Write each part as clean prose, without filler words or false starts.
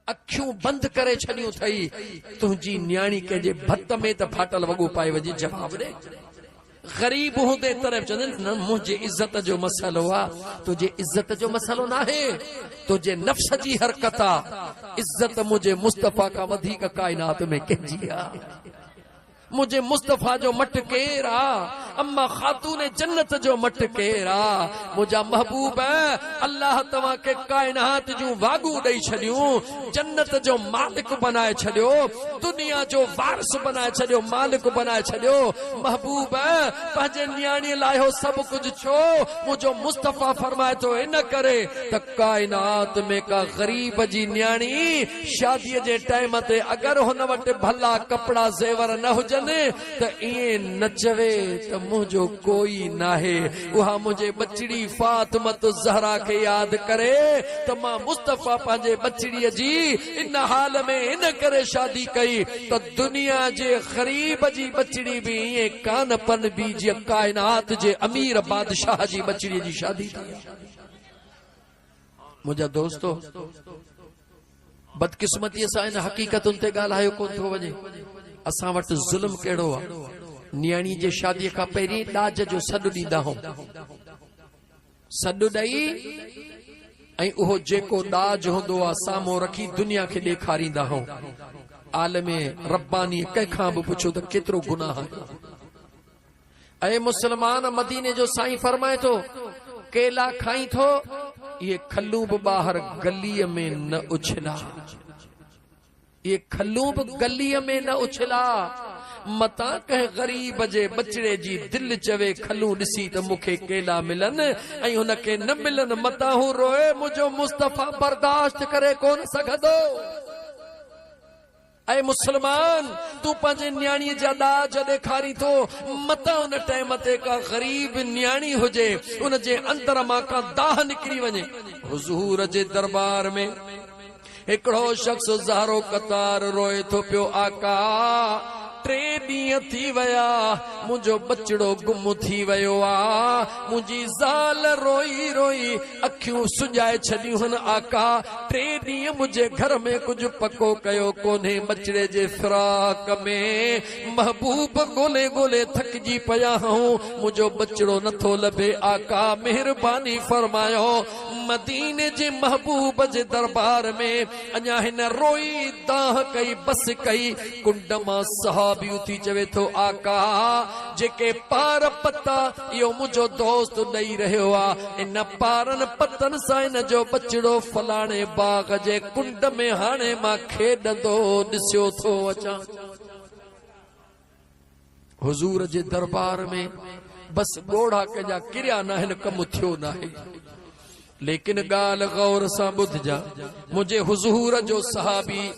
अखियूं बंद करे छड़ियूं थई तुझी न्याणी के जे भत में त फाटल वगो पाए वजी जवाब दे। गरीब होंदे तरफ चंदन न मुझे इज्जत जो मसलो आ, तुझे इज्जत जो मसलो ना है, तुझे नफ्स जी हरकत आ। इज्जत मुझे मुस्तफा का वधिक कायनात में कंजी आ। मुझे मुस्तफा जो मट केरा, अम्मा खातून जन्नत जो मट केरा, मुझा महबूब है। अल्लाह तवा के कायनात जो वागू दई छड़ियूं, जन्नत जो मालिक बनाए छड़ियो, दुनिया जो वारिस बनाए छड़ियो, मालिक बनाए छड़ियो। महबूब है पंहिंजे न्याणी लाइ हो सब कुछ छो, मुझो मुस्तफा फरमाए तो इन करे त कायनात में का गरीब जी न्याणी शादी जे टाइम ते अगर हुन वटि भला कपड़ा जेवर न हुजन त इए न चवे त मुझो कोई नाहे। उहा मुझे बचड़ी फातिमत ज़हरा के याद करे त मां मुस्तफा पंहिंजे बचड़ीअ जी इन हाल में इन करे शादी कई त दुनिया जे गरीब जी बचड़ी भी इए कान पन भी जी कायनात जे अमीर बादशाह जी बचड़ी जी शादी थी। मुझा दोस्तों बदकिस्मती सां इन हकीकतुन ते ॻाल्हायो कोन थो वञे। असां वटि ज़ुल्म कहिड़ो आहे। न्याणी जे शादीअ खां पहिरीं ॾाज जो सॾु ॾींदा हो, सॾु ॾेई ऐं उहो जेको ॾाज हूंदो आहे साम्हूं रखी दुनिया खे ॾेखारींदा हो। आलमे रब्बानी कंहिंखां बि पुछो त केतिरो गुनाह आहे। ऐं मुसलमान मदीने जो साईं फरमाए थो केला खाई थो ये खल्लू बि ॿाहिरि गलीअ में न उछला, ये खल्लू बि गलीअ में न उछला। मता कंहिं गरीब जे बचड़े जी दिल चवे खल्लू ॾिसी त मूंखे केला मिलन ऐं हुनखे न मिलन, मता हू रोए मुझो मुस्तफा बर्दाश्त करे कोन सघंदो। ऐं मुसलमान तू पंहिंजे न्याणीअ जा ॾाज ॾेखारी थो, मता उन टाइम ते का गरीब न्याणी हुजे उन जे अंदर मां का दाह निकिरी वञे। हुजूर जे दरबार में हिकिड़ो शख्स ज़ारो कतार रोए थो पियो, आका 3 ॾींहं थी वया मुझो बचड़ो गुम थी वयो आ। मुझी ज़ाल रोई रोई अखियूं सुॼाए छॾियूं हन आका। 3 ॾींहं मुझे घर में कुछ पको कयो कोन्हे। बचड़े जे फिराक में महबूब गोले गोले थकजी पया हूं, मुझो बचड़ो नथो लभे आका मेहरबानी फरमायो। मदीने जे महबूब जे दरबार में अञा हिन रोई दाह कई बस कई। कुंड मां सहाबी उथी चवे थो आका जेके पार पता इहो मुझो दोस्त ॾेई रहियो आ, इन पारन पतन सां इन जो बचड़ो फलाणे बाग जे कुंड में हाणे मां खेॾंदो ॾिसियो थो अचां। हुजूर जे दरबार में बस ॻोढ़ा कंहिंजा किरिया न आहिनि, कमु थियो न आहे। लेकिन गाल गौर सां ॿुधजा, मुझे हुजूर जो सहाबी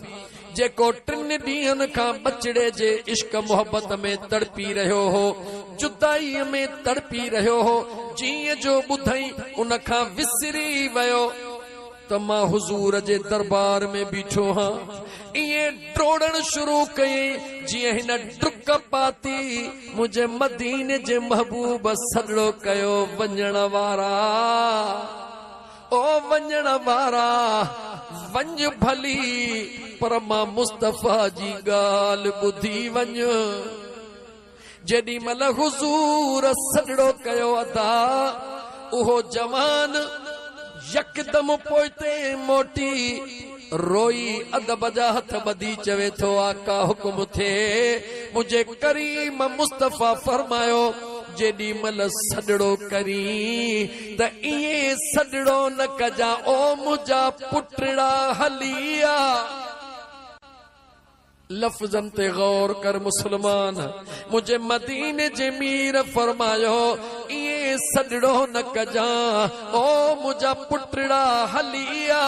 जेको 3 ॾींहनि खां बचड़े जे इश्क मोहब्बत में तड़पी रहियो हो, जुदाईअ में तड़पी रहियो हो, जीअं जो ॿुधई उन खां विसरी वियो त मां हुजूर जे दरबार में बीठो हां। इएं डोड़ण शुरू कई जीअं हिन डुक पाती। मुझे मदीने जे महबूब सॾड़ो कयो वञण वारा ओ वञण वारा वञ भली, पर मां मुस्तफा जी ॻाल्हि ॿुधी वञ। जेॾी महिल हुजूर सॾड़ो कयो अदा, उहो जवान यकदम पोइते मोटी रोई अदब जा हथ ॿधी चवे थो आका हुकुम थे। मुझे करीम मुस्तफा फरमायो जेॾी महिल सॾड़ो करी त इएं सॾड़ो न कजा ओ मुझा पुटड़ा हलिया। लफ्ज़न ते गौर कर मुसलमान। मुझे मदीने जे मीर फरमायो इएं सॾड़ो न कजा ओ मुझा पुटड़ा हलिया।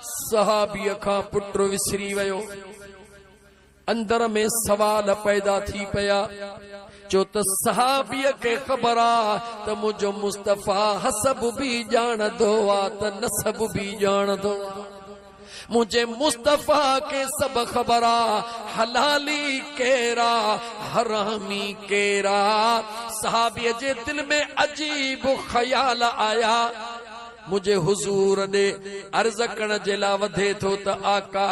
सहाबीअ खां पुट विसरी वियो। अंदर में सवाल पैदा थी पया जो त सहाबीअ खे ख़बर आ त मुझो मुस्तफा हसब भी ॼाणंदो आ त नसब भी ॼाणंदो। मुझे मुस्तफा के सब ख़बर आ, हलाली केरा हरामी केरा। सहाबीअ जे दिल में अजीब ख्याल आया। मुझे हुजूर ने अर्ज करण जे लाइ वधे थो त आका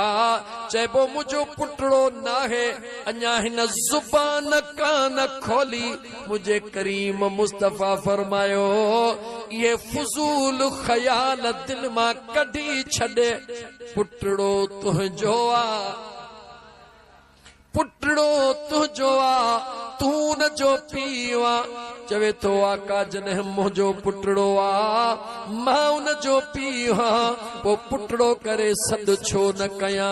चइबो मुझो पुटड़ो नाहे अञा हिन ज़ुबान कान खोली मुझे करीम मुस्तफ़ा फरमायो ये फुजूल ख्याल दिल मां कढी छॾे पुटड़ो तुंहिंजो आ पुटड़ो तुंहिंजो आ तू न जो पीउ आ चवे तो आका जॾहिं मुंहिंजो पुटड़ो आ मां उन जो पीउ आं पोइ पुटड़ो करे सॾु छो न कयां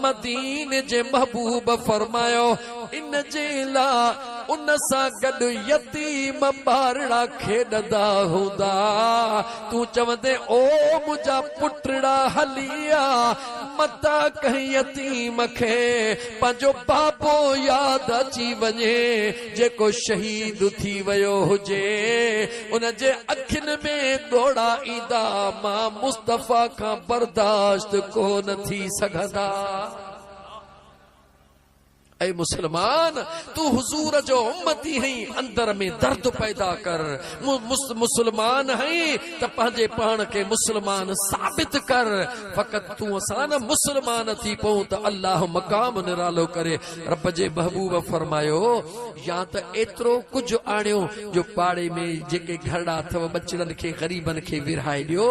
मदीने जे महबूब फरमायो इन जे लाइ उन सां गॾु यतीम ॿारड़ा खेॾंदा हूंदा तूं चवंदे ओ मुंहिंजा पुटड़ा हलिया मता कंहिं यतीम खे पंहिंजो बाबो यादि अची वञे जेको शहीद थी वियो हुजे उन जे अखियुनि में ॻोड़ा ईंदा मां मुस्तफ़ा खां बर्दाश्त कोन थी सघंदा ऐ मुसलमान तू हुजूर जो उम्मती है अंदर में दर्द पैदा कर मुसलमान है त पंहिंजे पाण के मुसलमान साबित कर फकत तू असां न मुसलमान थी पऊं त अल्लाह मकाम निरालो करे रब जे महबूब फरमायो या त एतिरो कुझु आणियो जो पाड़े में जेके घरड़ा अथव बचड़नि खे ग़रीबन खे विरहाए ॾियो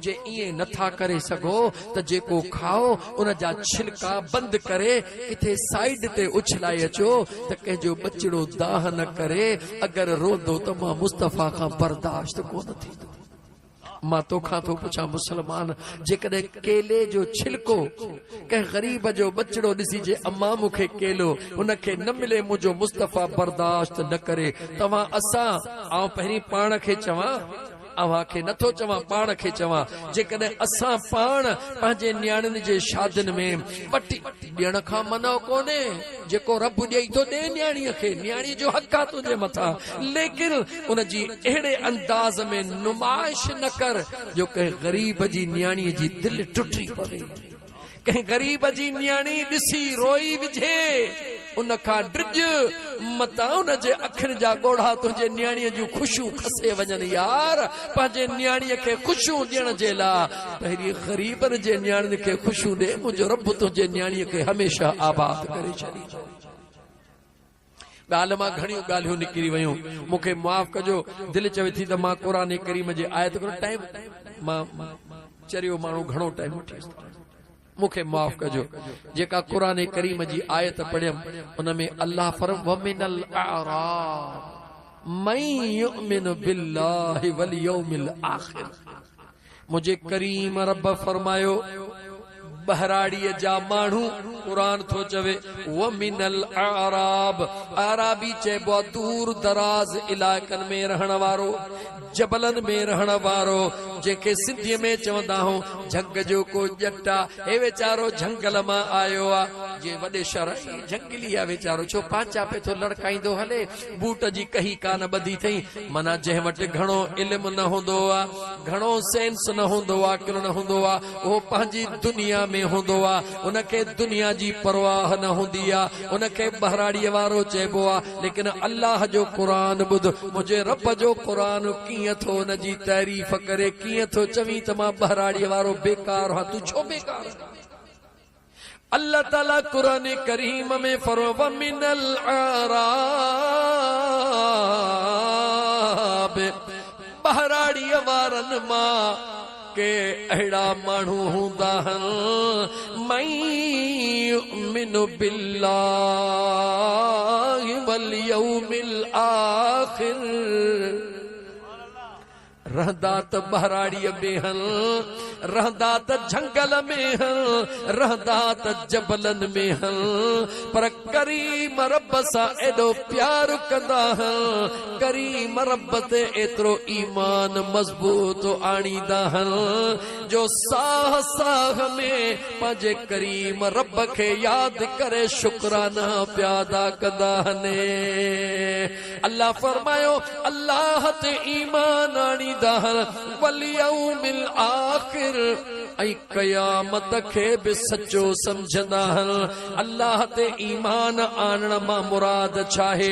जे ईअं नथा करे सघो त जेको खाओ उन जा छिलका बंदि करे किथे साइड ते उछलाए अचो त कंहिंजो बचड़ो दाह न करे अगर रोंदो त मां मुस्तफ़ा खां बर्दाश्त कोन थींदो मां तोखां थो पुछां मुसलमान जेकॾहिं केले जो छिलको कंहिं ग़रीब जो बचड़ो ॾिसी जे अम्मा मूंखे केलो उनखे न मिले मुंहिंजो मुस्तफ़ा बर्दाश्त न करे तव्हां असां आउं पहिरीं पाण खे चवां अव्हां खे नथो चवां पाण खे चवां जेकॾहिं असां पाण पंहिंजे न्याणियुनि जे शादियुनि में वटी ॾियण खां मनो कोन्हे जेको रब ॾेई थो ॾे न्याणीअ खे न्याणी जो हक़ आहे तुंहिंजे मथां लेकिन उन जी अहिड़े अंदाज़ में नुमाइश न कर जो कंहिं ग़रीब जी न्याणीअ जी दिलि टुटी पवे कंहिं ग़रीब जी न्याणी ॾिसी रोई विझे उन खां ड्रिज मतां उन जे अखियुनि जा ॻोढ़ा तुंहिंजे न्याणीअ जूं ख़ुशियूं खसे वञनि यार पंहिंजे न्याणीअ खे ख़ुशियूं ॾियण जे लाइ पहिरीं ग़रीबनि जे न्याणियुनि खे ख़ुशियूं ॾे मुंहिंजो रब तुंहिंजे न्याणीअ खे हमेशह आबाद करे छॾींदो ॻाल्हि मां घणियूं ॻाल्हियूं निकिरी वयूं मूंखे माफ़ कजो दिलि चवे थी त मां क़ुर करीम जे आयत टाइम मां चरियो माण्हू घणो टाइम वठी मूंखे माफ़ कजो जेका क़ुर करीम जी आयत पढ़ियमि उन में अल्लाह वमिनल अअराब मन युमिनु बिल्लाहि वल यौमिल आखिर मुझे करीम रब फरमायो बहराड़ीअ जा माण्हू क़ुरान थो चवे वमिनल अअराब अराबी चइबो आहे दूर दराज इलाइक़नि में रहण वारो जबलनि में रहण वारो जेके सिंधीअ में चवंदा आहियूं झंग जो को ॼट आहे हे वीचारो झंगल मां आयो आहे जे वॾे शहर झंगली आहे वीचारो छो पांचा पे थो लड़काईंदो हले बूट जी कही कान ॿधी अथई माना जंहिं वटि घणो इल्मु न हूंदो आहे घणो सेंस न हूंदो आहे अक़ुल न हूंदो आहे उहो पंहिंजी दुनिया में हूंदो आहे उनखे दुनिया जी परवाह न हूंदी आहे उनखे बहराड़ीअ वारो चइबो आहे लेकिन अल्लाह जो क़ुर ॿुध मुंहिंजे रब जो क़ुर कीअं थो उन जी तारीफ़ करे कीअं थो चवीं त मां बहराड़ीअ वारो बेकार आहियां तूं छो बेकार अल्लाह ताला क़ुर करीम में फरमायो मिनल अअराब बहराड़ीअ वारनि मां के अहिड़ा माण्हू हूंदा आहिनि मन युमिनु बिल्लाहि वल यौमिल आखिर रहंदा त बहराड़ीअ में हल रहंदा त झंगल में हल रहंदा त जबलनि में हल पर करीम रब सां एॾो प्यार कंदा हल करीम रब ते एतिरो ईमान मज़बूत आणींदा हल जो साह साह में पंहिंजे करीम रब खे यादि करे शुक्राना प्यादा कंदा हने अल्लाह फरमायो अल्लाह ते ईमान आणींदा हल वल यौमिल आखिर ऐं क़यामत खे बि सचो समझंदा आहिनि। अल्लाह ते ईमान आणण मां मुराद छा आहे?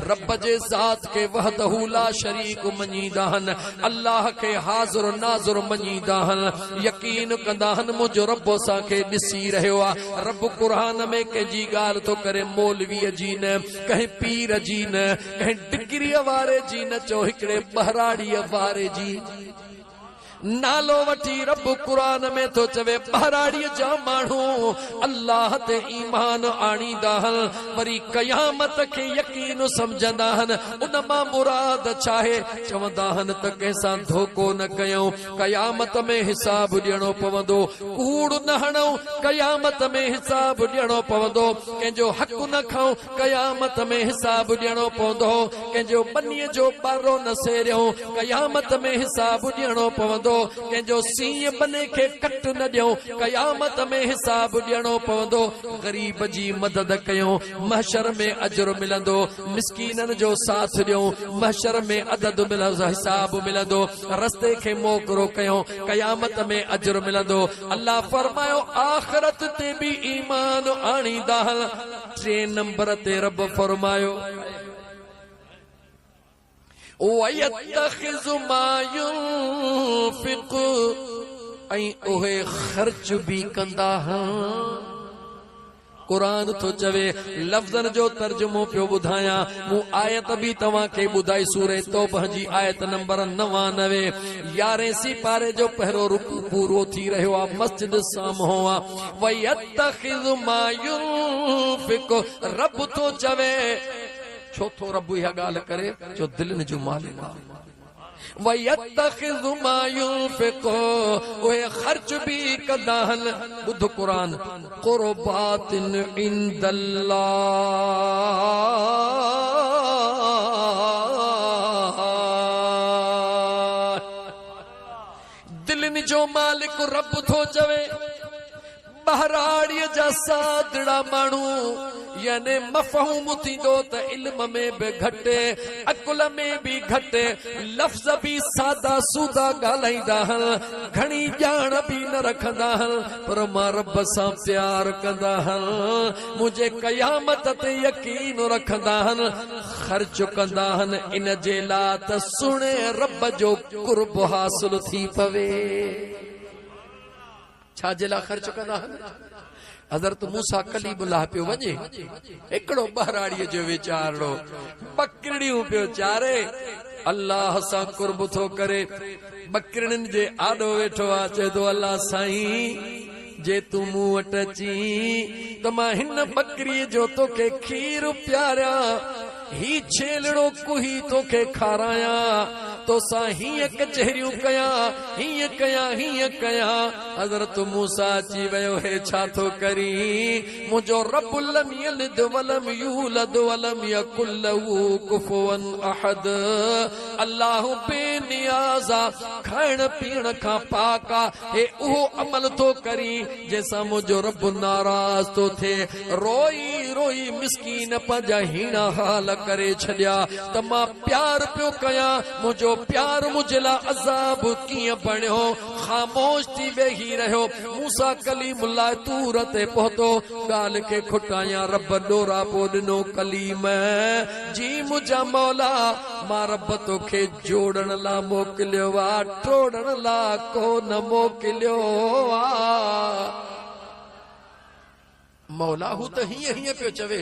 रब जे ज़ात खे वहदहू ला शरीक मञींदा आहिनि, अल्लाह खे हाज़िर नाज़िर मञींदा आहिनि, यकीन कंदा आहिनि मुंहिंजो रब असांखे ॾिसी रहियो आहे। रब क़ुरान में कंहिंजी ॻाल्हि थो करे, मौलवीअ जी न, कंहिं पीर जी न, कंहिं डिग्रीअ वारे जी न, चओ हिकिड़े बहराड़ीअ वारे जी नालो वठी रब क़ुरान में तो चवे बहराड़ीअ जा माण्हू अल्लाह ते ईमान आणींदा आहिनि, वरी क़यामत खे यकीन समझंदा आहिनि। उन मां मुराद छा आहे? चवंदा आहिनि त कंहिंसां धोखो न कयूं, क़यामत में हिसाब ॾियणो पवंदो, कूड़ न हणूं, क़यामत में हिसाब ॾियणो पवंदो, कंहिंजो हक़ न खाऊं, क़यामत में हिसाब ॾियणो पवंदो, कंहिंजो बनीअ जो पारो न सेरियूं, क़यामत में हिसाब ॾियणो पवंदो, कंहिंजो सीं बने खे कट न ॾियूं, क़यामत में हिसाब ॾियणो पवंदो। ग़रीब जी मदद कयूं, महशर में अजर मिलंदो, मिस्कीननि जो साथ ॾियूं, महशर में अदद मिलंदो, हिसाब मिलंदो, रस्ते खे मोकिरो कयूं, क़यामत में अजर मिलंदो। अल्लाह फरमायो आख़िरत ते बि ईमान आणींदा। 3 नंबर ते रब फरमायो वयत्तखिज़ मा युनफ़िक़, ऐं उहे ख़र्च भी कंदा आहिनि। कुरान तो चवे, लफ्ज़न जो तर्जुमो पियो ॿुधायां, मूं आयत भी तव्हांखे ॿुधाई, सूरह तौबह जी आयत नंबर 99, 11 सिपारे जो पहिरों रुकू पूरो थी रहियो आहे, मस्जिद साम्हूं आहे। वयत्तखिज़ मा युनफ़िक़, रब तो चवे, छो थो रब इहा ॻाल्हि करे? जो दिलनि जो मालिक आहे। वयत्तखिज़ मा युनफ़िक़, उहे ख़र्च भी कंदा आहिनि। ॿुध क़ुरान, क़ुरबातिन इंदल्लाह, दिलनि जो मालिक रब थो चवे। बहराड़ीअ जा सादड़ा माण्हू याने मफ़हूम थींदो त इल्म में भी घटे, अकुल में भी घटे, लफ्ज़ भी सादा सूदा ॻाल्हाईंदा आहिनि, घणी ॼाण भी न रखंदा आहिनि, पर मां रब सां प्यार कंदा आहिनि, मुंहिंजे क़यामत ते यकीन रखंदा आहिनि, ख़र्च कंदा आहिनि, इन जे लाइ त सुणे रब जो क़ुर्ब हासिल थी पवे। छा जे लाइ ख़र्च कंदा आहिनि? हज़रत मूसा कलीमुल्लाह पियो वञे, हिकिड़ो बहराड़ीअ जो वीचारो बकरियूं पियो चारे, अल्लाह सां कुर्ब थो करे, बकरियुनि जे आॾो वेठो आहे, चए थो अल्लाह साईं जे तूं मूं वटि अची त मां हिन बकरीअ जो तोखे खीर पियारियां, ही छेलड़ो कुही तोखे खारायां, तोसां हीअं कचहरियूं कयां, हीअं कयां, हीअं कयां। हज़रत मूसा अची वियो, हे छा थो करी? मुंहिंजो रब लम यलिद वलम यूलद वलम यकुल लहू कुफुवन अहद, अल्लाह बेनियाज़ आ, खाइण पीअण खां पाक आ, हे उहो अमल थो करी जंहिंसां मुंहिंजो रब नाराज़ थो थिए। रोई रोई मिस्कीन पंहिंजा हीणा हाल करे छॾिया त मां प्यार पियो कयां, मुंहिंजो प्यार मुंहिंजे लाइ अज़ाब कीअं बणियो। ख़ामोश थी वेही रहियो। मूसा कलीमुल्लाह तूर ते पहुतो, ॻाल्हि खे खुटायां, रब ॾोरा पोइ ॾिनो कलीम जी, मुंहिंजा मौला मां रब तोखे जोड़ण लाइ मोकिलियो आहे, टोड़ण लाइ कोन मोकिलियो आहे। मौला हू त हीअं हीअं पियो चवे,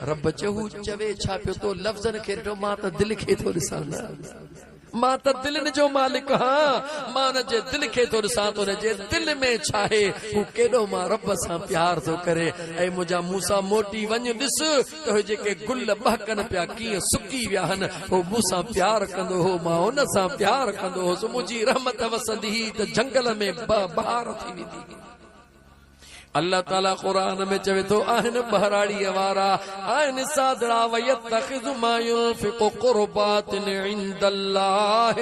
रब चहू चवे छा पियो तो लफ़्ज़नि खे ॾिठो, मां त दिलि खे थो ॾिसां, मां त दिलनि जो मालिक हाँ, मां हुन जे दिलि खे थो ॾिसां, तो हुन जे दिलि में छा आहे, हू केॾो मां रब सां प्यार थो करे। ऐं मुंहिंजा मूसा मोटी वञ, ॾिस त हे जेके गुल बहकनि पिया कीअं सुकी विया आहिनि, हो मूंसां प्यार कंदो हो, मां हुन सां प्यार कंदो हुउसि, मुंहिंजी रहमत वसंदी त जंगल में बहार थी वेंदी। अल्लाह ताला कुरान में चवे तो आहिनि बहराड़ीअ वारा, आहिनि सादड़ा, वयत्तखिज़ु मा युनफ़िक़ु क़ुरबातिन इंदल्लाह,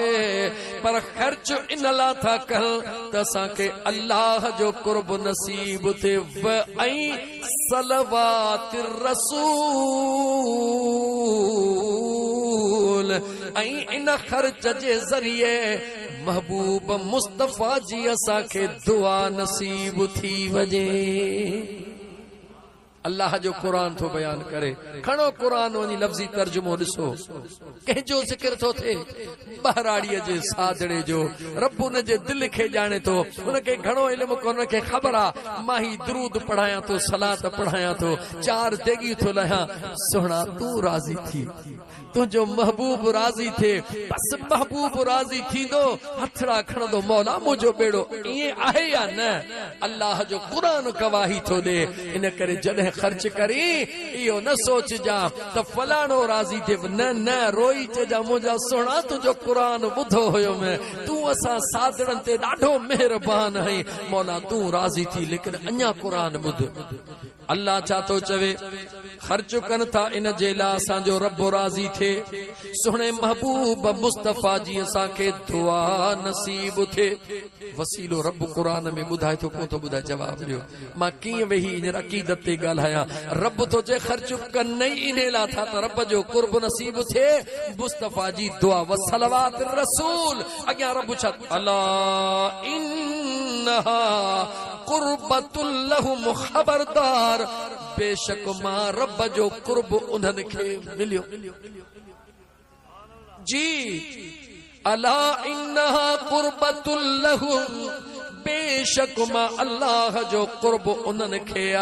पर ख़र्च इन लाइ था कनि त असांखे अल्लाह जो क़ुर्ब नसीब थिए। ऐं सलवातिर रसूल, ऐं इन ख़र्च जे ज़रिए महबूब मुस्तफ़ा जी असा के दुआ नसीब थी वजे। अल्लाह जो कुरान थो बयान करे, खणो कुरान वनी लफ्जी तर्जुमो ॾिसो, कंहिंजो ज़िक्र थो थे बहराड़ीअ जे सादड़े जो। रब उन जे दिल खे ॼाणे थो, उनखे घणो इल्मु कोन, उनखे ख़बर आहे मां ही दुरूद पढ़ायां थो, सलात पढ़ायां थो, 4 तेगियूं थो लहां। सुहिणा तूं राज़ी थी, तुंहिंजो महबूब राज़ी थे, बस महबूब राज़ी थींदो हथड़ा खणंदो मौला मुंहिंजो बेड़ो। ईअं आहे या न? अल्लाह जो क़ुरान गवाही थो ॾे। इन करे जॾहिं ख़र्च करी इहो न सोचजां त फलाणो राज़ी थे, न न रोई चइजां मुंहिंजा सुहिणा तुंहिंजो क़ुरान ॿुधो हुयो मैं, तूं असां सादड़नि ते ॾाढो महिरबान आहीं, मौला तूं राज़ी थी, लेकिन अञा क़ुरान ॿुध। अल्लाह छा थो चवे? ख़र्च कनि था इन जे लाइ असांजो रब राज़ी थे, सुहिणे महबूब मुस्तफ़ा जी असांखे दुआ नसीब थे। वसीलो रब क़ुरान में ॿुधाए थो, कोन थो ॿुधाए? जवाब ॾियो। मां कीअं वेही हींअर अक़ीदत ते ॻाल्हायां? रब थो चए ख़र्च कनि ई इन लाइ था त रब जो क़ुर्ब नसीब थिए, मुस्तफ़ा जी दुआ व सलवात रसूल। अॻियां रब छा? अला इन्नहा क़ुर्बतुल लहुम, ख़बरदार बेशक मां रब जो क़ुर्ब उन्हनि खे मिलियो जी। अला इन्नहा क़ुर्बतुल लहुम, बेशक मां अल्लाह जो क़ुर्ब उन्हनि खे आ।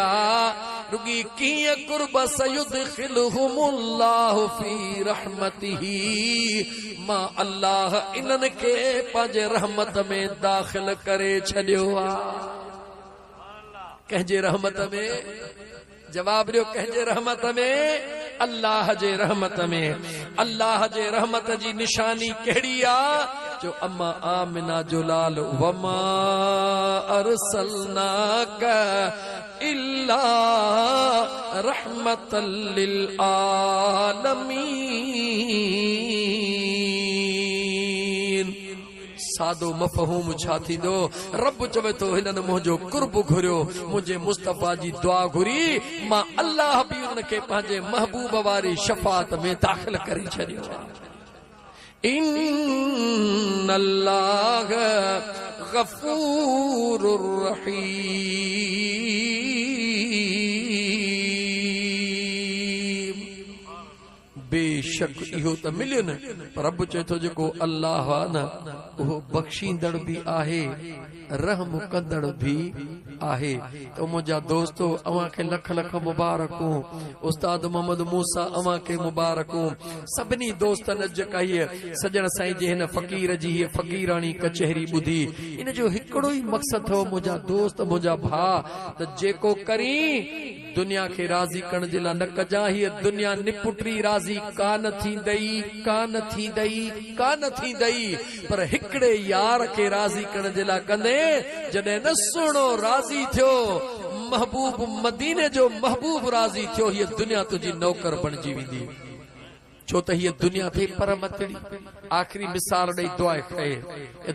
रुगी कीअं क़ुर्ब? सयुदखिलहुमुल्लाहु फी रहमतिही, मां अल्लाह इन्हनि खे पंहिंजे रहमत में दाख़िल करे छॾियो आ। कंहिंजे रहमत में? जवाब ॾियो, कंहिंजे रहमत में? अल्लाह जे रहमत में। अल्लाह जे रहमत जी निशानी कहिड़ी आ? जो अम्मा आमिना जो लाल, वमा अरसलनाका इल्ला रहमतल लिल आलमीन। सादो मफ़हूम छा थींदो? रब चवे थो हिननि मुंहिंजो क़ुर्ब घुरियो, मुंहिंजे मुस्तफ़ा जी दुआ घुरी, मां अल्लाह बि उनखे पंहिंजे महबूब वारी शफ़ाअत में दाख़िल करे छॾियो। इन्नल्लाह गफ़ूरुर रहीम। बेशक इहो त मिलियो न, पर रब चए थो जेको अल्लाह आहे न, उहो बख़्शींदड़ बि आहे, रहम कंदड़ बि आहे। तो मुंहिंजा दोस्तो, अव्हां खे लख लख मुबारकूं। उस्ताद मोहम्मद मूसा अव्हां खे मुबारकूं। सभिनी दोस्तनि अॼु कई सजण साईं जे हिन फ़क़ीर जी हीअ फ़क़ीराणी कचहरी ॿुधी। इन जो हिकिड़ो ई मक़सदु हो, मुंहिंजा दोस्त, मुंहिंजा भाउ, त जेको करी दुनिया खे राज़ी करण जे लाइ न कजां। हीअ दुनिया निपुटरी राज़ी कान थींदई, कान थींदई, कान थींदई, पर हिकिड़े यार खे राज़ी करण जे लाइ कंदे। जॾहिं न सुहिणो राज़ी थियो, महबूब मदीने जो महबूब राज़ी थियो, हीअ दुनिया तुंहिंजी नौकर बणिजी वेंदी। छो त हीअ दुनिया थे पर मतड़ी। आख़िरी मिसाल ॾेई दुआ कए,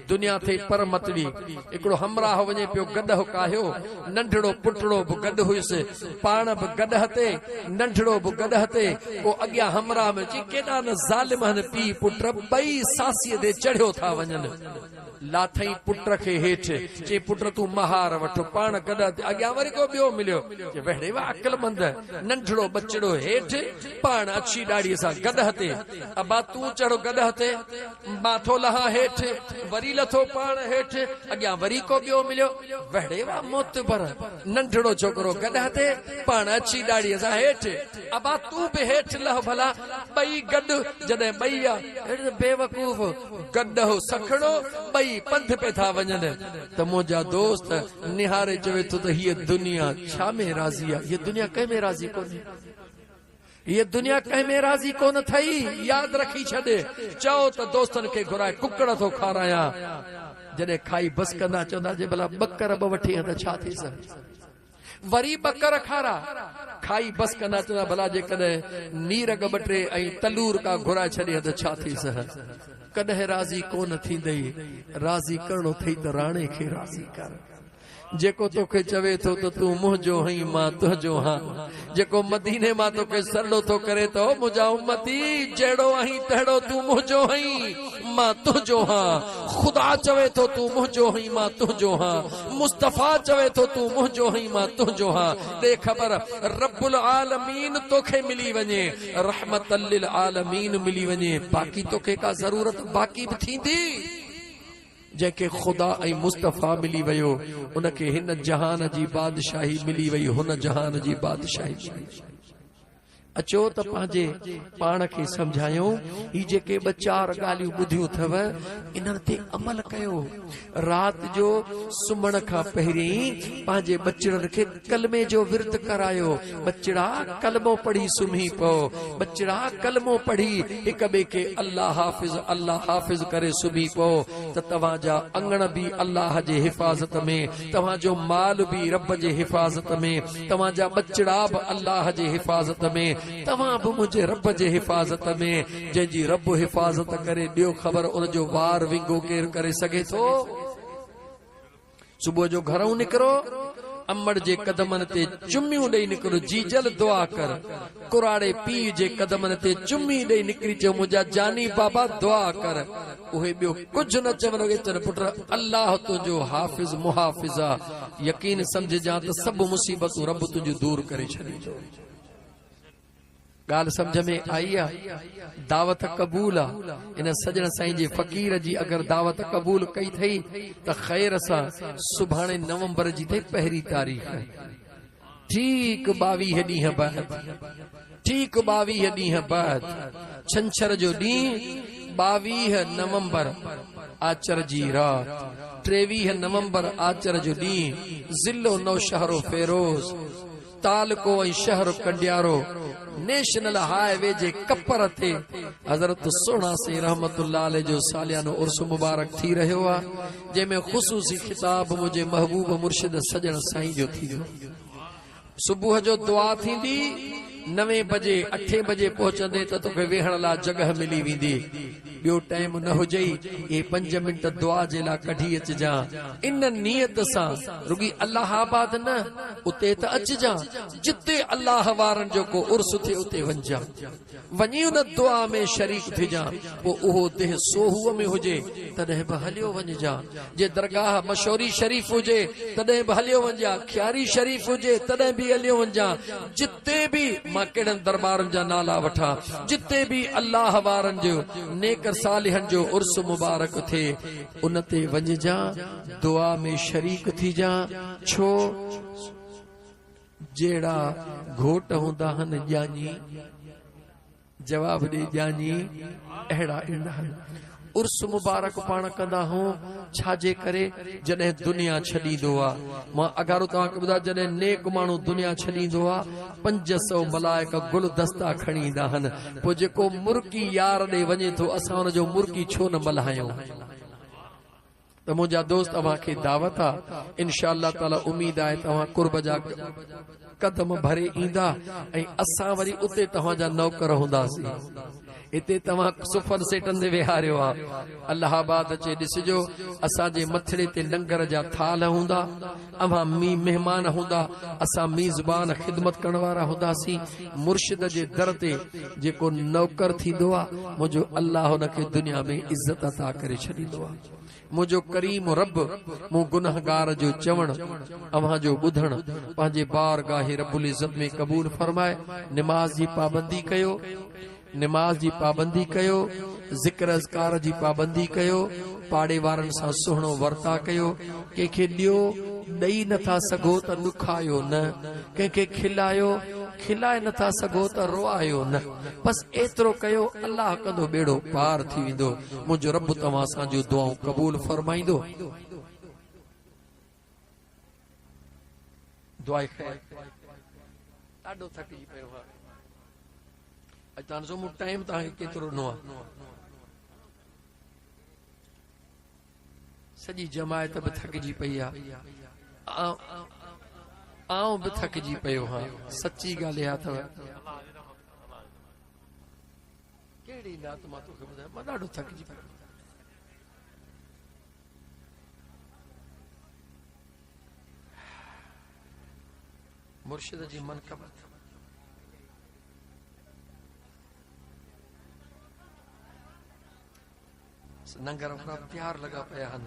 दुनिया थे पर मतड़ी। हिकिड़ो हमराह वञे पियो, गॾु काहियो, नंढड़ो पुटड़ो बि गॾु हुयुसि, पाण बि गॾु ते, नंढड़ो बि गॾु ते। को अॻियां हमराह में चई केॾा न ज़ालिम आहिनि पीउ पुट, ॿई सासीअ ते चढ़ियो था वञनि। लाथई पुट खे हेठि, चई पुट तूं महार वठ, पाण गॾु ते। अॻियां वरी को ॿियो मिलियो, वेड़े वा अक़लमंद, नंढड़ो बचड़ो हेठि, पाण अछी ॾाड़ीअ सां गॾु ते। अबा तूं चढ़ो गॾु ते, मां थो लहां हेठि, वरी लथो पाण हेठि, अॻियां वरी को ॿियो मिलियो, वेड़े वा मोतबर, नंढड़ो छोकिरो गॾु ते, पाण अछी ॾाड़ीअ सां हेठि। अबा तूं बि हेठि लह भला, ॿई गॾु। जॾहिं ॿई आहे बेवकूफ़, गॾु सखणो, ॿई पंध पे था वञनि। त मुंहिंजा दोस्त निहारे चवे थो त हीअ दुनिया छा में राज़ी आहे? हीअ दुनिया कंहिं में राज़ी कोन्हे, हीअ दुनिया कंहिं में राज़ी कोन थई। यादि रखी छॾे। चओ त दोस्तनि खे घुराए कुकड़ थो खारायां, जॾहिं खाई बस कंदा चवंदा जे भला ॿकर ब वठी त छा थी सघे। वरी ॿकर खारा खाई बस कंदा चवंदा भला जेकॾहिं नीर ॿ टे ऐं तलूर का घुराए छॾे त छा थी सघे। कॾहिं राज़ी कोन थींदई। राज़ी करणो थई त राणे खे राज़ी कर। जेको तोखे चवे थो तो तू मुंहिंजो हई मां तुंहिंजो हां जेको मदीने मां तोखे सरड़ो थो करे तो मुंहिंजा उम्मती जहिड़ो आहीं तहिड़ो तू मुंहिंजो हई मां तुंहिंजो हां खुदा चवे थो तू मुंहिंजो हई मां तुंहिंजो हां मुस्तफा चवे थो तू मुंहिंजो हई मां तुंहिंजो हां दे ख़बर रब्बुल आलमीन तोखे मिली वञे रहमतल लिल आलमीन मिली वञे बाक़ी तोखे का ज़रूरत बाक़ी भी थींदी जैके खुदा ऐं मुस्तफा मिली वयो उनके हिन जहान जी बादशाही मिली वई हुन जहान जी बादशाही मिली वई। अचो त पंहिंजे पाण खे समझायूं ही जेके ॿ चार ॻाल्हियूं ॿुधियूं अथव इन्हनि ते अमल कयो राति जो सुम्हण खां पहिरीं पंहिंजे बचिड़नि खे कलमे जो विर्त करायो बचिड़ा कलमो पढ़ी सुम्ही पओ बचिड़ा कलमो पढ़ी हिक ॿिए खे अल्लाह हाफ़िज़ करे सुम्ही पओ त तव्हांजा अंगण बि अल्लाह जे हिफ़ाज़त में तव्हांजो माल बि रब जे हिफ़ाज़त में तव्हांजा बचिड़ा बि अल्लाह जे हिफ़ाज़त में तव्हां बि मुंहिंजे रब जे हिफ़ाज़त में जंहिंजी रब हिफ़ाज़त करे ॾियो ख़बर उनजो वार विंगो केरु करे सघे थो। सुबुह जो घरों निकिरो अम्मड़ जे कदमनि ते चुम्मियूं ॾेई निकिरो जीजल दुआ कर कुराड़े पीउ जे कदमनि ते चुम्मी ॾेई निकिरी चयो मुंहिंजा जानी बाबा दुआ कर उहे ॿियो कुझु न चवण चवनि पुट अल्लाह तुंहिंजो हाफ़िज़ मुहाफ़िज़ आहे यकीन समझजां त सभु मुसीबतूं रब तुंहिंजूं दूर करे छॾींदो। गाल समझ में आई आहे दावत कबूल आहे इन सजण साईं जे फ़कीर जी अगर दावत कबूल कई थई त ख़ैर सां सुभाणे नवंबर जी थई पहिरीं तारीख़ ठीक 22 ॾींहं बाद छंछर जो ॾींहुं 22 नवंबर आचर जी रात 23 नवंबर आचर जो ॾींहुं ज़िलो नौशहरो फेरोज़ तालको ऐं शहर कंडियारो नेशनल हाईवे जे कपर ते हज़रत सोना से रहमतुल्लाह अलैह जो सालियानो उर्स मुबारक थी रहियो आहे जंहिंमें ख़ुसूसी खिताब मुंहिंजे महबूब मुर्शिद सजण साईं जो थी वियो। सुबुह जो दुआ थींदी 9 बजे 8 बजे पहुचंदे त तोखे वेहण लाइ जगह मिली वेंदी ॿियो टाइम न हुजई ये 5 मिंट दुआ जे लाइ कढी अचजां इन नियत सां रुगी अल्लाह आबाद न उते त अचजां जिते अल्लाह वारनि जो को उर्स थे उते वञजां वञी उन दुआ में शरीक थिजां पोइ उहो देह सोहूअ में हुजे तॾहिं बि हलियो वञजां जे दरगाह मशहूरी शरीफ़ हुजे तॾहिं बि हलियो वञजां ख्यारी शरीफ़ हुजे तॾहिं बि हलियो वञजां जिते बि मां कहिड़नि दरबारनि जा नाला वठां जिते बि अल्लाह वारनि जो नेक सालिहन जो उर्स मुबारक थे उन ते वञजां दुआ में शरीक थीजां छो जहिड़ा घोट हूंदा आहिनि ॼाणी जवाब ॾे ॼाणी अहिड़ा ईंदा आहिनि उर्स मुबारक पाण कंदा हूं छाजे करे जॾहिं दुनिया छॾींदो आहे मां अगारो तव्हांखे ॿुधायां जॾहिं नेक माण्हू दुनिया छॾींदो आहे 500 मलाइक गुलदस्ता खणी ईंदा आहिनि पोइ जेको मुर्की यार ॾे वञे थो असां हुनजो मुर्की छो न मल्हायूं त मुंहिंजा दोस्त तव्हांखे दावत आहे इंशाअल्लाह ताला उम्मीद आहे तव्हां कुर्ब जा कदम भरे ईंदा ऐं असां वरी उते तव्हांजा नौकर हूंदासीं इते तव्हां सुफन सेटन ते विहारियो आहे अलाहाबाद अचे ॾिसजो असांजे मथड़े ते लंगर जा थाल हूंदा अवां महिमान हूंदा असां मीज़बान ख़िदमत करण वारा हूंदासीं मुर्शिद जे दर ते जेको नौकर थींदो आहे मुंहिंजो अल्लाह हुनखे दुनिया में इज़त अता करे छॾींदो आहे मुझो करीम रब मु गुनहगार जो चवण अवां जो ॿुधण पंहिंजे बारगाह रब्बुल इज़्ज़त में क़बूल फरमाए नमाज जी पाबंदी कयो नमाज जी पाबंदी कयो ज़िक्र अज़कार जी पाबंदी कयो पाड़े वारनि सां सुहिणो वर्ता कयो कंहिंखे ॾियो ॾेई नथा सघो त ॾुखायो न कंहिंखे खिलाए नथा सघो त रोआयो न बस एतिरो कयो अल्लाह कंदो बेड़ो पार थी वेंदो मुंहिंजो रब तव्हां सां जूं दुआऊं क़बूल फरमाईंदो। दुआ ख़ैर ॾाढो थकिजी पियो आहे अॼु तव्हां ॾिसो मूं टाइम तव्हांखे केतिरो ॾिनो आहे सॼी जमायत बि थकिजी पई आहे आऊं बि थकिजी पियो हां सची ॻाल्हि इहा अथव कहिड़ी नात मां तोखे ॿुधायां मां ॾाढो थकिजी पियो मुर्शिद जी मनकबत नंगर अपना प्यार लगा पाया हन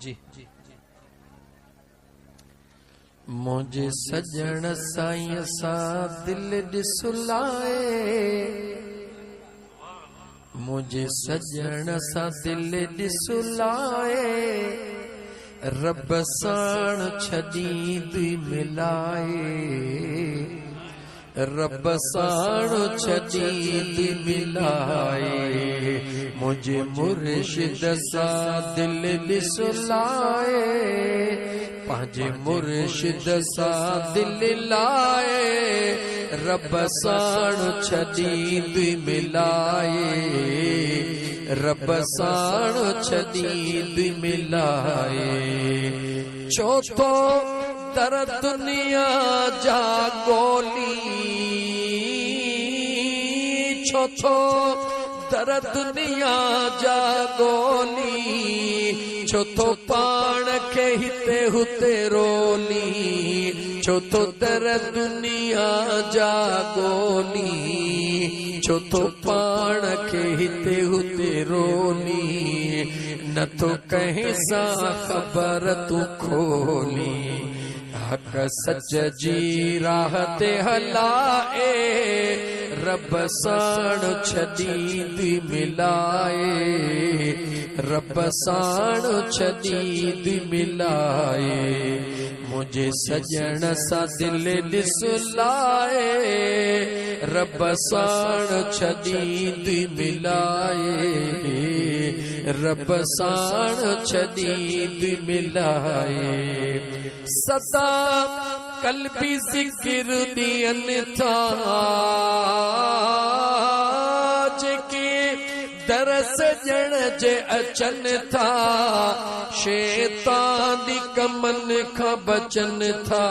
जी जी मुझे सजन साईं सा दिल ॾिसुलाए मुझे सजन सा दिल ॾिसुलाए रब साण छॾी दुई मिलाए रब साण छॾी दुई मिलाए मुझे मुर्शिद सा दिल ॾिसुलाए पंहिंजे मुर्शिद सा दिल लाए रब साण छॾी दुई मिलाए रब साण छॾी दुई मिलाए छो तो दर दुनिया जा गोली छो तो दर दुनिया जा गोली छो तो पाण के हिते हुते रोली छो तो दर दुनिया जा गोली छो तो पाण के हिते हुते रोली न तो कहीं सा खबर तू खोली हक सच जी राह ते हलाए रब साण छॾी दुई मिलाए रब साण छॾी दुई मिलाए मुझे सजन सा दिल ॾिसुलाए रब साण छॾी दुई मिलाए रब साण छॾी दुई मिलाए सदा कल्बी ज़िक्र ॾियनि था जेके दर सजण जे अचनि था शैतानी कमनि खां बचनि था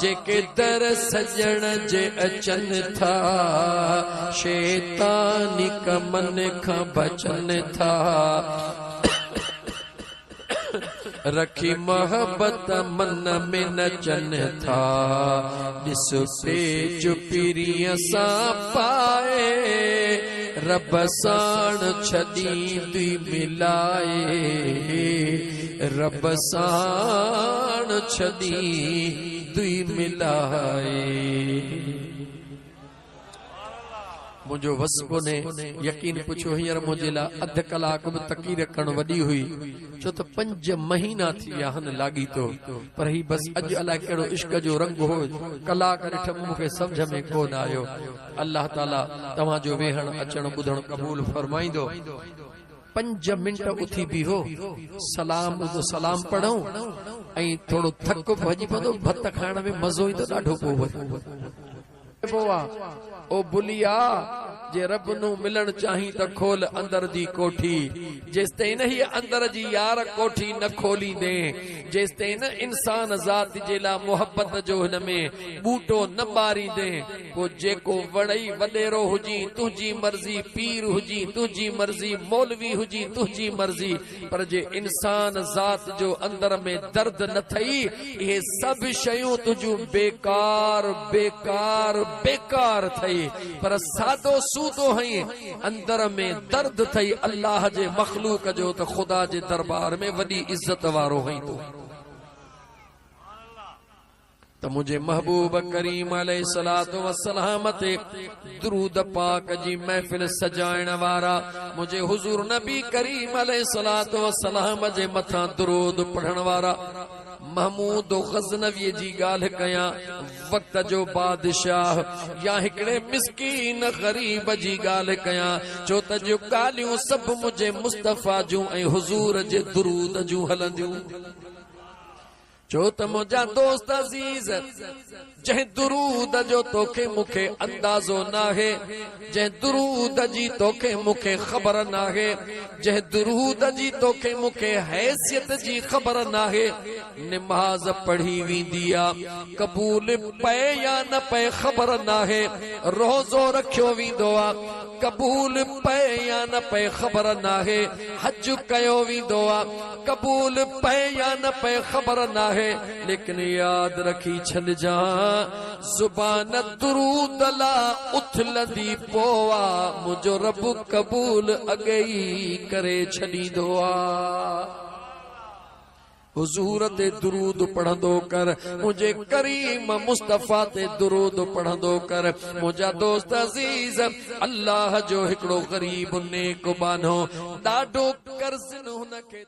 जेके दर सजण जे अचनि था शैतानी कमनि खां बचनि था रखी मोहब्बत मन में नचन था ॾिस पेच पीरीअ सां पाए रब साण छॾी दुई मिलाए रब साण छॾी दुई मिलाए मुझो वस कोने यकीन पुछो हींअर मुझे ला अध कलाक में तकीर करण वडी हुई छो तो 5 महीना थी विया हन लागी तो पर ही बस अज अलाए कहिड़ो इश्क जो रंग हो कलाक ॾिठ मूंखे सम्झ में कोन आयो अल्लाह ताला तव्हां जो वेहण अचण ॿुधण क़बूल फरमाईंदो 5 मिंट उथी बीहो सलाम पढ़ूं ऐं थोड़ो थक भॼी पवंदो भत खाइण में मज़ो ईंदो ॾाढो पोइ ओ बुलिया जे रब नू मिलण चाही त खोल अंदर जी कोठी जेसताईं ही अंदर जी यार कोठी न खोली दे जेसताईं इंसान ज़ात जे ला मोहब्बत जो हिन में बूटो न बारी दे को जेको वड़ई वडेरो हुजी तुझी मर्जी पीर हुजी तुझी मर्जी मौलवी हुजी तुझी मर्जी पर जे इंसान ज़ात जो अंदर में दर्द न थई ये सब शयूं तुझू बेकार बेकार बेकार थई पर सादो सूदो हई अंदर में दर्द थई अल्लाह जे मखलूक जो तो खुदा जे दरबार में वडी इज्जत वारो हई तो मुझे महबूब करीम अलैहिस्सलातु वस्सलाम ते दुरूद पाक जी महफिल सजाइण वारा मुझे हुजूर नबी करीम अलैहिस्सलातु वस्सलाम जे मथा दुरूद पढ़ण वारा महमूद गज़नवी जी गाल कया वक्त जो बादशाह या हिकड़े मिस्कीन गरीब जी गाल कया जो त जो गालियों सब मुझे मुस्तफा जूं ऐं हुजूर जे दुरूद जूं हलंदियूं छो त मुंहिंजा दोस्त अज़ीज़ जंहिं दुरूद जो तोखे मूंखे अंदाज़ो नाहे, जंहिं दुरूद जी तोखे मूंखे ख़बर नाहे, जंहिं दुरूद जी तोखे मूंखे हैसियत जी ख़बर नाहे, निमाज़ पढ़ी वेंदी आ क़बूल पए या न पए ख़बर नाहे, रोज़ो रखियो वेंदो आ क़बूल पए या न पए ख़बर नाहे, हज कयो वेंदो आ क़बूल पए या न पए ख़बर नाहे। लेकिन याद रखी छॾिजां ज़ुबान दुरूद ला उथलंदी पोवा मुंहिंजो रब क़बूल अॻे ई करे छॾींदो आ। हुज़ूर ते दुरूद पढ़ंदो कर, मुझे करीम मुस्तफ़ा ते दुरूद पढ़ंदो कर। मुंहिंजा दोस्त अज़ीज़ अल्लाह जो हिकिड़ो ग़रीब नेक बानो ॾाढो कर्ज़ हुनखे